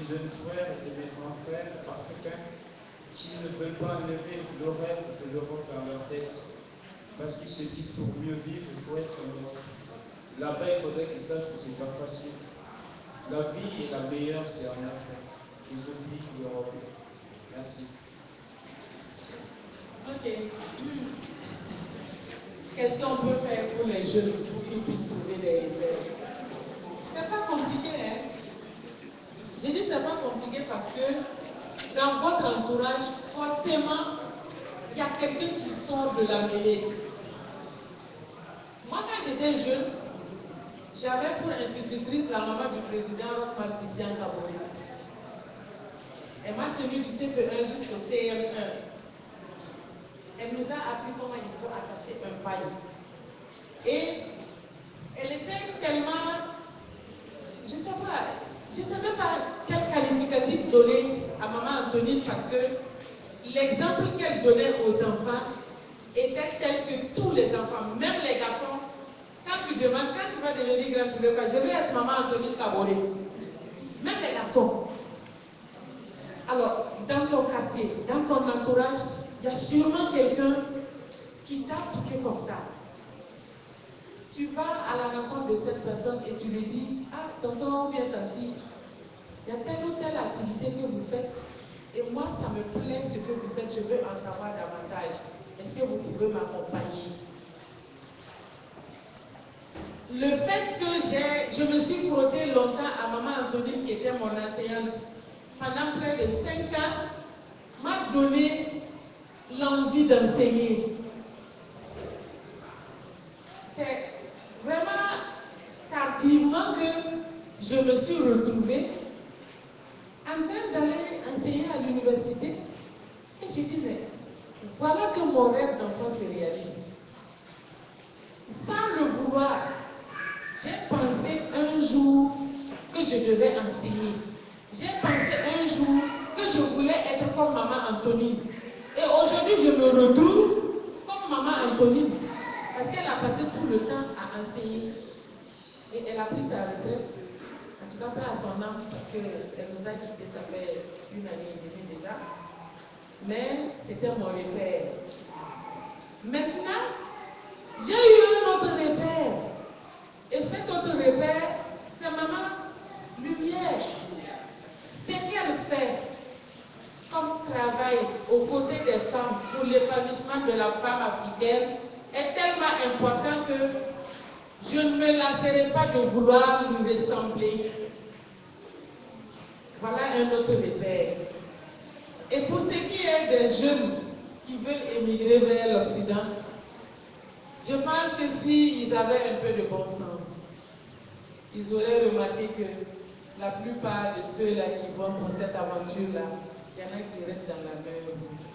mes jeunes frères et mes grands frères africains qui ne veulent pas lever le rêve de l'Europe dans leur tête. Parce qu'ils se disent pour mieux vivre, il faut être en Europe. Là-bas, il faudrait qu'ils sachent que c'est pas facile. La vie est la meilleure, c'est en Afrique. Ils oublient l'Europe. Merci. Ok. Qu'est-ce qu'on peut faire pour les jeunes pour qu'ils puissent trouver des repères? C'est pas compliqué, hein? J'ai dit c'est pas compliqué parce que dans votre entourage, forcément, il y a quelqu'un qui sort de la mêlée. Moi, quand j'étais jeune, j'avais pour institutrice la maman du président Roch Christian Kabore. Elle m'a tenue du CP1 jusqu'au CM1. Elle nous a appris comment il faut attacher un paille. Et elle était tellement, je ne savais pas quel qualificatif donner à maman Antonine parce que l'exemple qu'elle donnait aux enfants était tel que tous les enfants, même les garçons, quand tu demandes, quand tu vas devenir grand, tu veux quoi? Je veux être maman Antonine Kabore. Même les garçons. Alors, dans ton quartier, dans ton entourage, il y a sûrement quelqu'un qui t'a piqué comme ça. Tu vas à la rencontre de cette personne et tu lui dis, ah, tonton, bien tanti, il y a telle ou telle activité que vous faites et moi, ça me plaît ce que vous faites, je veux en savoir davantage. Est-ce que vous pouvez m'accompagner? Le fait que je me suis frottée longtemps à maman Antonine qui était mon enseignante pendant près de 5 ans m'a donné l'envie d'enseigner. C'est vraiment tardivement que je me suis retrouvée en train d'aller enseigner à l'université. Et j'ai dit, mais voilà que mon rêve d'enfant se réalise. Sans le vouloir, j'ai pensé un jour que je devais enseigner. J'ai pensé un jour que je voulais être comme maman Antonine. Et aujourd'hui, je me retrouve comme maman Antonine. Parce qu'elle a passé tout le temps à enseigner. Et elle a pris sa retraite. En tout cas, pas à son âme, parce qu'elle nous a quittés, ça fait 1 année et demie déjà. Mais c'était mon repère. Maintenant, j'ai eu un autre repère. Et cet autre repère, c'est maman Lumière. Ce qu'elle fait comme travail aux côtés des femmes pour l'épanouissement de la femme africaine est tellement important que je ne me lasserai pas de vouloir lui ressembler. Voilà un autre repère. Et pour ce qui est des jeunes qui veulent émigrer vers l'Occident, je pense que s'ils avaient un peu de bon sens, ils auraient remarqué que la plupart de ceux-là qui vont pour cette aventure-là, il y en a qui restent dans la mer rouge.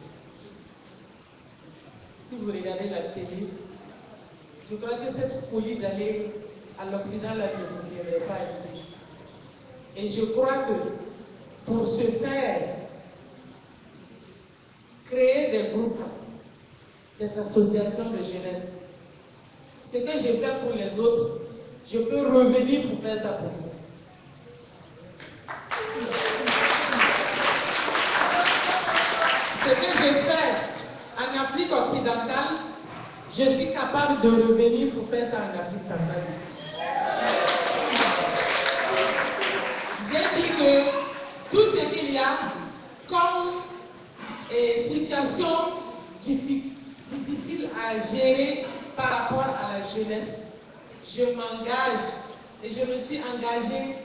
Si vous regardez la télé, je crois que cette folie d'aller à l'Occident là ne vous viendrait pas à l'idée. Et je crois que pour ce faire, créer des groupes, des associations de jeunesse, ce que je fais pour les autres, je peux revenir pour faire ça pour vous. Ce que je fais en Afrique occidentale, je suis capable de revenir pour faire ça en Afrique centrale. J'ai dit que tout ce qu'il y a comme situation difficile à gérer par rapport à la jeunesse, je m'engage et je me suis engagée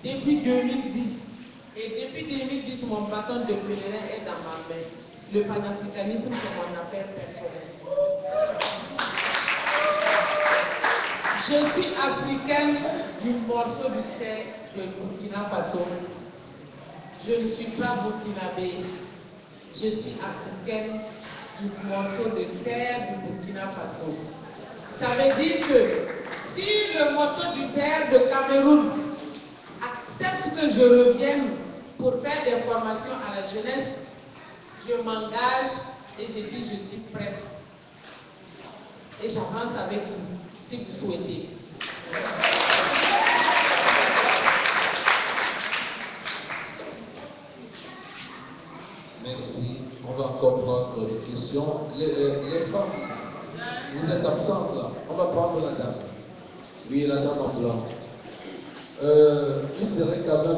depuis 2010. Et depuis 2010, mon bâton de pèlerin est dans ma main. Le panafricanisme, c'est mon affaire personnelle. Je suis africaine du morceau de terre de Burkina Faso. Je ne suis pas burkinabé. Je suis africaine du morceau de terre du Burkina Faso. Ça veut dire que si le morceau de terre de Cameroun accepte que je revienne pour faire des formations à la jeunesse, je m'engage et je dis je suis prête. Et j'avance avec vous, si vous souhaitez. Merci. On va encore prendre les questions. Les femmes, vous êtes absentes là. On va prendre la dame. Oui, la dame en blanc. Il serait quand même